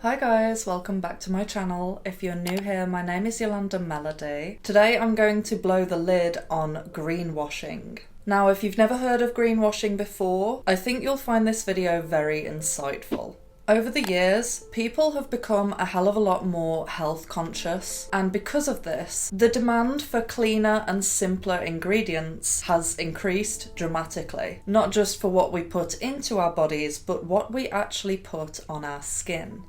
Hi guys, welcome back to my channel. If you're new here, my name is Yolanda Melody. Today I'm going to blow the lid on greenwashing. Now, if you've never heard of greenwashing before, I think you'll find this video very insightful. Over the years, people have become a hell of a lot more health conscious, and because of this, the demand for cleaner and simpler ingredients has increased dramatically. Not just for what we put into our bodies, but what we actually put on our skin.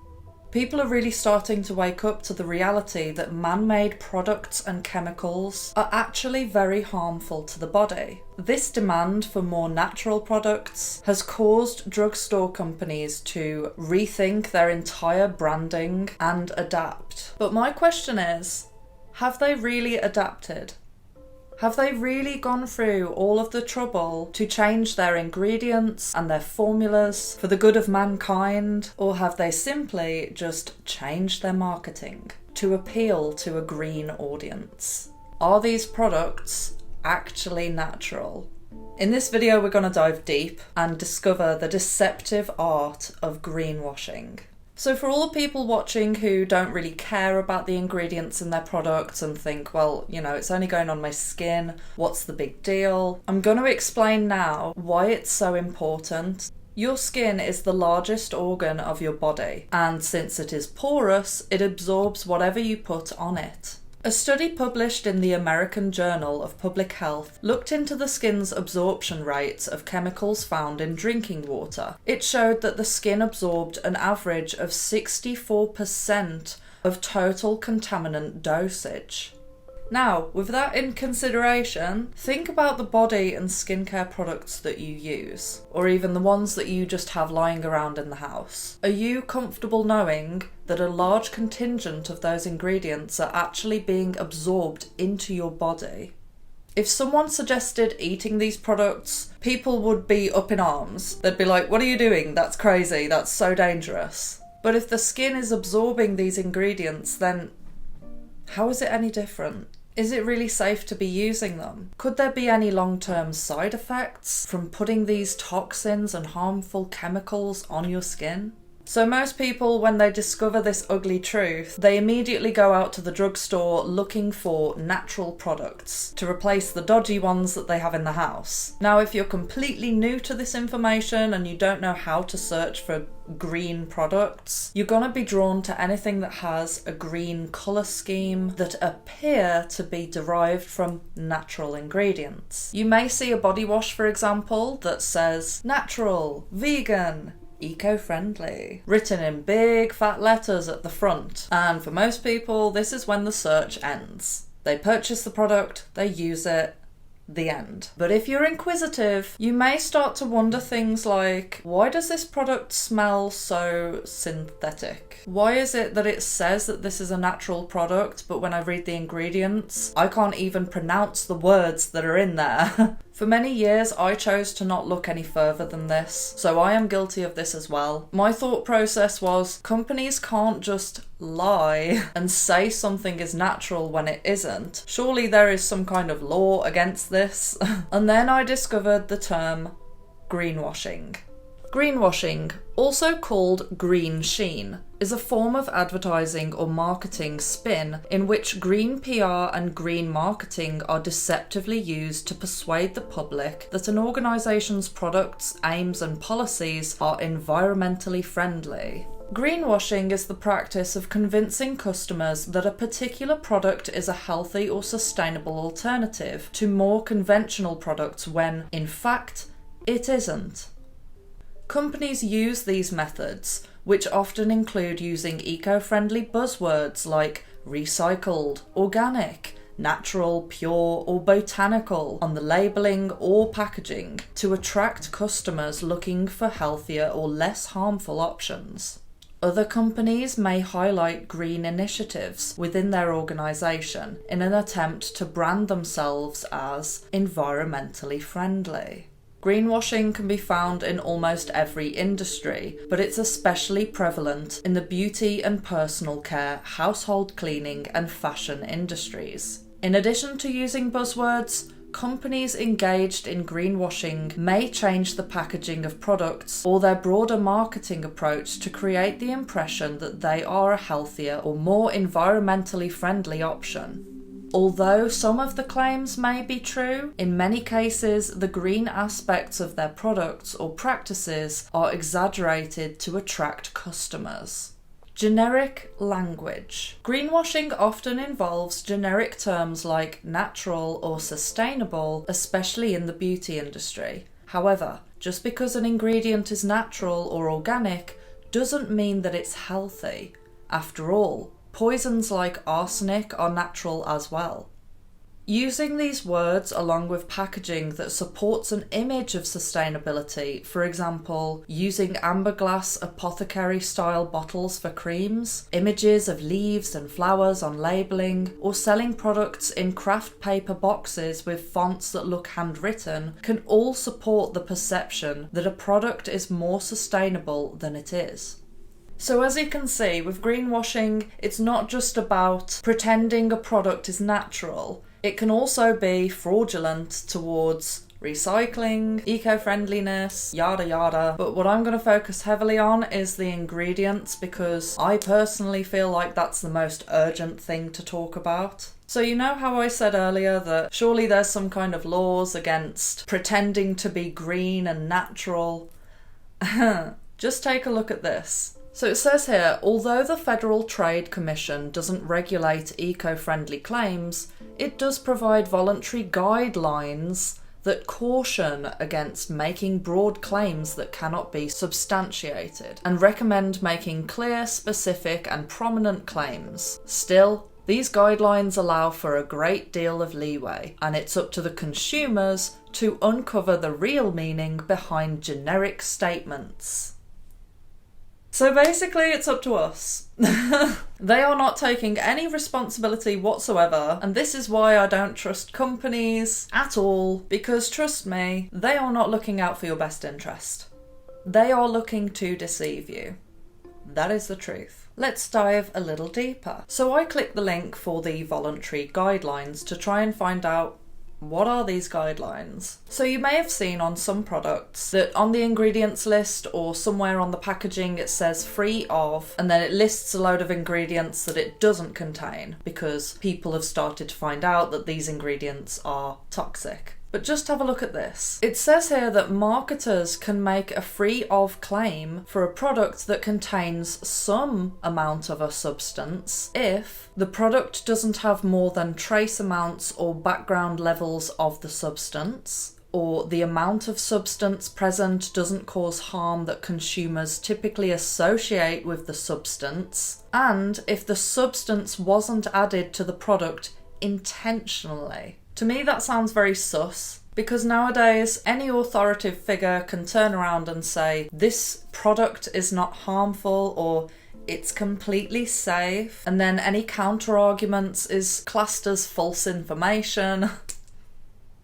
People are really starting to wake up to the reality that man-made products and chemicals are actually very harmful to the body. This demand for more natural products has caused drugstore companies to rethink their entire branding and adapt. But my question is, have they really adapted? Have they really gone through all of the trouble to change their ingredients and their formulas for the good of mankind? Or have they simply just changed their marketing to appeal to a green audience? Are these products actually natural? In this video, we're going to dive deep and discover the deceptive art of greenwashing. So for all the people watching who don't really care about the ingredients in their products and think, well, you know, it's only going on my skin, what's the big deal? I'm going to explain now why it's so important. Your skin is the largest organ of your body, and since it is porous, it absorbs whatever you put on it. A study published in the American Journal of Public Health looked into the skin's absorption rates of chemicals found in drinking water. It showed that the skin absorbed an average of 64% of total contaminant dosage. Now, with that in consideration, think about the body and skincare products that you use, or even the ones that you just have lying around in the house. Are you comfortable knowing that a large contingent of those ingredients are actually being absorbed into your body? If someone suggested eating these products, people would be up in arms. They'd be like, what are you doing? That's crazy. That's so dangerous. But if the skin is absorbing these ingredients, then how is it any different? Is it really safe to be using them? Could there be any long-term side effects from putting these toxins and harmful chemicals on your skin? So most people, when they discover this ugly truth, they immediately go out to the drugstore looking for natural products to replace the dodgy ones that they have in the house. Now, if you're completely new to this information and you don't know how to search for green products, you're gonna be drawn to anything that has a green colour scheme that appear to be derived from natural ingredients. You may see a body wash, for example, that says natural, vegan, eco-friendly, written in big fat letters at the front. And for most people, this is when the search ends. They purchase the product, they use it, the end. But if you're inquisitive, you may start to wonder things like, why does this product smell so synthetic? Why is it that it says that this is a natural product, but when I read the ingredients, I can't even pronounce the words that are in there? For many years, I chose to not look any further than this, so I am guilty of this as well. My thought process was, companies can't just lie and say something is natural when it isn't. Surely there is some kind of law against this. And then I discovered the term greenwashing. Greenwashing, also called green sheen, is a form of advertising or marketing spin in which green PR and green marketing are deceptively used to persuade the public that an organisation's products, aims and policies are environmentally friendly. Greenwashing is the practice of convincing customers that a particular product is a healthy or sustainable alternative to more conventional products when, in fact, it isn't. Companies use these methods, which often include using eco-friendly buzzwords like recycled, organic, natural, pure, or botanical on the labelling or packaging to attract customers looking for healthier or less harmful options. Other companies may highlight green initiatives within their organisation in an attempt to brand themselves as environmentally friendly. Greenwashing can be found in almost every industry, but it's especially prevalent in the beauty and personal care, household cleaning and fashion industries. In addition to using buzzwords, companies engaged in greenwashing may change the packaging of products or their broader marketing approach to create the impression that they are a healthier or more environmentally friendly option. Although some of the claims may be true, in many cases the green aspects of their products or practices are exaggerated to attract customers. Generic language. Greenwashing often involves generic terms like natural or sustainable, especially in the beauty industry. However, just because an ingredient is natural or organic doesn't mean that it's healthy. After all, poisons like arsenic are natural as well. Using these words along with packaging that supports an image of sustainability, for example, using amberglass apothecary-style bottles for creams, images of leaves and flowers on labelling, or selling products in craft paper boxes with fonts that look handwritten, can all support the perception that a product is more sustainable than it is. So as you can see, with greenwashing, it's not just about pretending a product is natural. It can also be fraudulent towards recycling, eco-friendliness, yada yada. But what I'm going to focus heavily on is the ingredients, because I personally feel like that's the most urgent thing to talk about. So you know how I said earlier that surely there's some kind of laws against pretending to be green and natural? Just take a look at this. So it says here, although the Federal Trade Commission doesn't regulate eco-friendly claims, it does provide voluntary guidelines that caution against making broad claims that cannot be substantiated, and recommend making clear, specific and prominent claims. Still, these guidelines allow for a great deal of leeway, and it's up to the consumers to uncover the real meaning behind generic statements. So basically it's up to us. They are not taking any responsibility whatsoever, and this is why I don't trust companies at all, because trust me, they are not looking out for your best interest. They are looking to deceive you. That is the truth. Let's dive a little deeper. So I clicked the link for the voluntary guidelines to try and find out, what are these guidelines? So you may have seen on some products that on the ingredients list or somewhere on the packaging it says free of, and then it lists a load of ingredients that it doesn't contain because people have started to find out that these ingredients are toxic. But just have a look at this. It says here that marketers can make a free of claim for a product that contains some amount of a substance if the product doesn't have more than trace amounts or background levels of the substance, or the amount of substance present doesn't cause harm that consumers typically associate with the substance, and if the substance wasn't added to the product intentionally. To me that sounds very sus, because nowadays any authoritative figure can turn around and say this product is not harmful or it's completely safe, and then any counter arguments is classed as false information.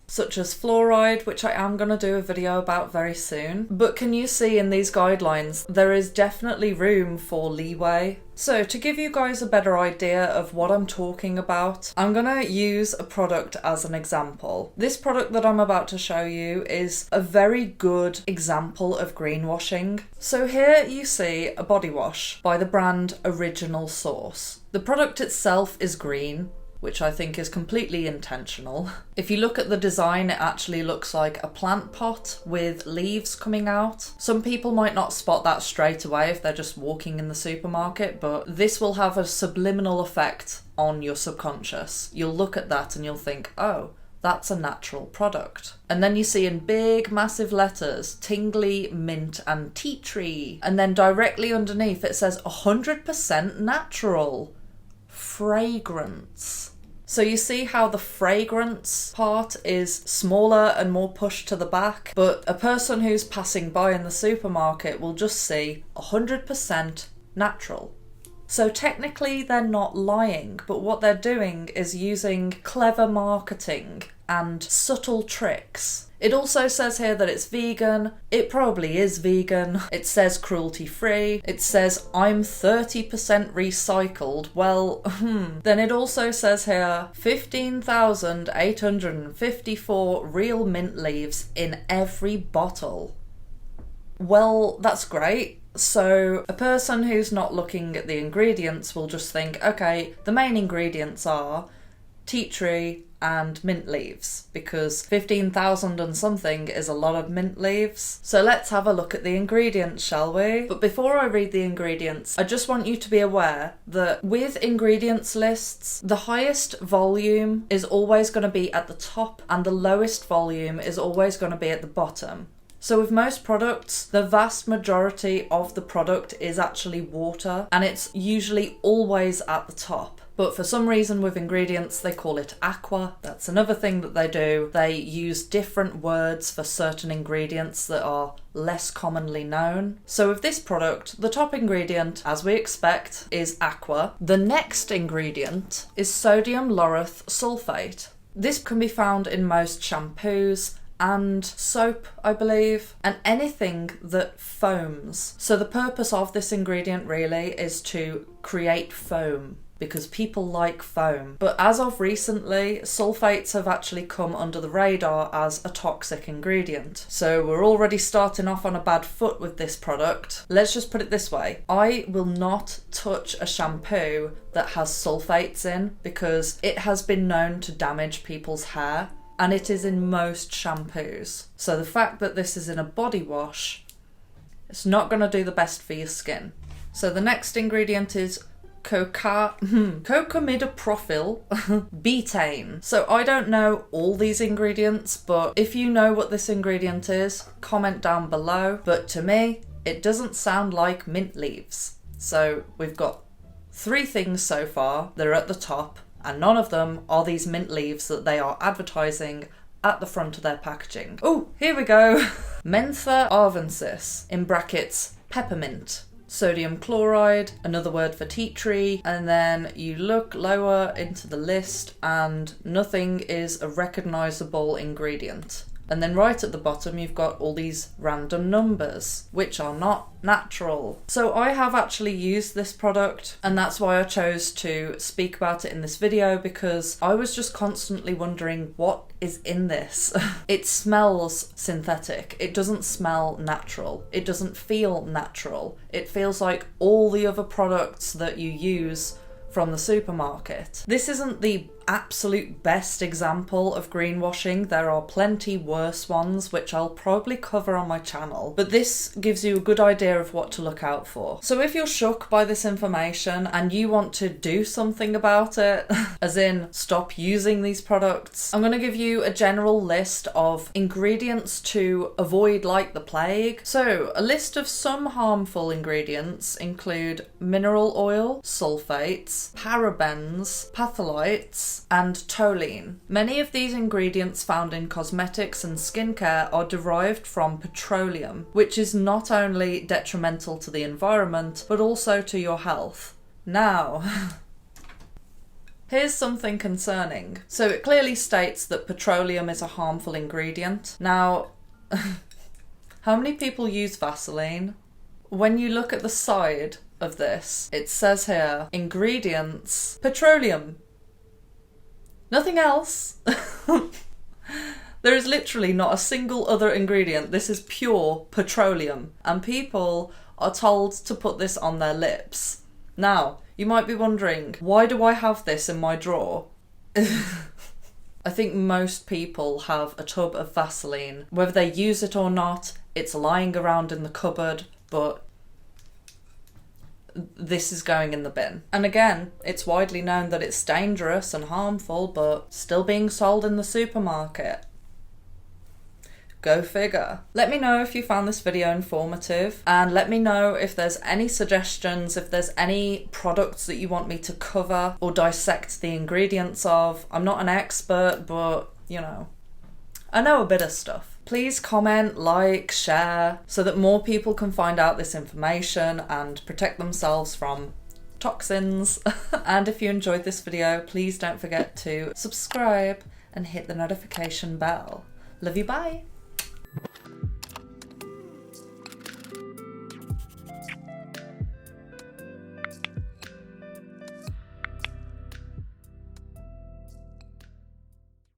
Such as fluoride, which I am going to do a video about very soon. But can you see in these guidelines, there is definitely room for leeway. So to give you guys a better idea of what I'm talking about, I'm going to use a product as an example. This product that I'm about to show you is a very good example of greenwashing. So here you see a body wash by the brand Original Source. The product itself is green, which I think is completely intentional. If you look at the design, it actually looks like a plant pot with leaves coming out. Some people might not spot that straight away if they're just walking in the supermarket, but this will have a subliminal effect on your subconscious. You'll look at that and you'll think, oh, that's a natural product. And then you see in big, massive letters, tingly, mint and tea tree. And then directly underneath it says 100% natural. Fragrance. So you see how the fragrance part is smaller and more pushed to the back, but a person who's passing by in the supermarket will just see 100% natural. So technically they're not lying, but what they're doing is using clever marketing and subtle tricks. It also says here that it's vegan. It probably is vegan. It says cruelty-free. It says I'm 30% recycled. Well, Then it also says here 15,854 real mint leaves in every bottle. Well, that's great. So a person who's not looking at the ingredients will just think, okay, the main ingredients are tea tree and mint leaves, because 15,000 and something is a lot of mint leaves. So let's have a look at the ingredients, shall we? But before I read the ingredients, I just want you to be aware that with ingredients lists, the highest volume is always going to be at the top and the lowest volume is always going to be at the bottom. So with most products, the vast majority of the product is actually water, and it's usually always at the top. But for some reason with ingredients, they call it aqua. That's another thing that they do. They use different words for certain ingredients that are less commonly known. So with this product, the top ingredient, as we expect, is aqua. The next ingredient is sodium lauryl sulfate. This can be found in most shampoos and soap, I believe, and anything that foams. So the purpose of this ingredient really is to create foam, because people like foam. But as of recently, sulfates have actually come under the radar as a toxic ingredient. So we're already starting off on a bad foot with this product. Let's just put it this way. I will not touch a shampoo that has sulfates in, because it has been known to damage people's hair, and it is in most shampoos. So the fact that this is in a body wash, it's not going to do the best for your skin. So the next ingredient is cocamidopropyl betaine. So I don't know all these ingredients, but if you know what this ingredient is, comment down below. But to me, it doesn't sound like mint leaves. So we've got 3 things so far that are at the top, and none of them are these mint leaves that they are advertising at the front of their packaging. Oh, here we go. Mentha arvensis, in brackets, peppermint. Sodium chloride, another word for tea tree, and then you look lower into the list and nothing is a recognisable ingredient. And then right at the bottom you've got all these random numbers, which are not natural. So I have actually used this product, and that's why I chose to speak about it in this video, because I was just constantly wondering what is in this. It smells synthetic. It doesn't smell natural. It doesn't feel natural. It feels like all the other products that you use from the supermarket. This isn't the absolute best example of greenwashing. There are plenty worse ones, which I'll probably cover on my channel, but this gives you a good idea of what to look out for. So if you're shook by this information and you want to do something about it, as in stop using these products, I'm going to give you a general list of ingredients to avoid like the plague. So a list of some harmful ingredients include mineral oil, sulfates, parabens, phthalates, and toluene. Many of these ingredients found in cosmetics and skincare are derived from petroleum, which is not only detrimental to the environment, but also to your health. Now, here's something concerning. So it clearly states that petroleum is a harmful ingredient. Now, how many people use Vaseline? When you look at the side of this, it says here, ingredients, petroleum. Nothing else. There is literally not a single other ingredient. This is pure petroleum, and people are told to put this on their lips. Now, you might be wondering, why do I have this in my drawer? I think most people have a tub of Vaseline. Whether they use it or not, it's lying around in the cupboard, but this is going in the bin. And again, it's widely known that it's dangerous and harmful, but still being sold in the supermarket. Go figure. Let me know if you found this video informative, and let me know if there's any suggestions, if there's any products that you want me to cover or dissect the ingredients of. I'm not an expert, but you know, I know a bit of stuff. Please comment, like, share, so that more people can find out this information and protect themselves from toxins. And if you enjoyed this video, please don't forget to subscribe and hit the notification bell. Love you, bye!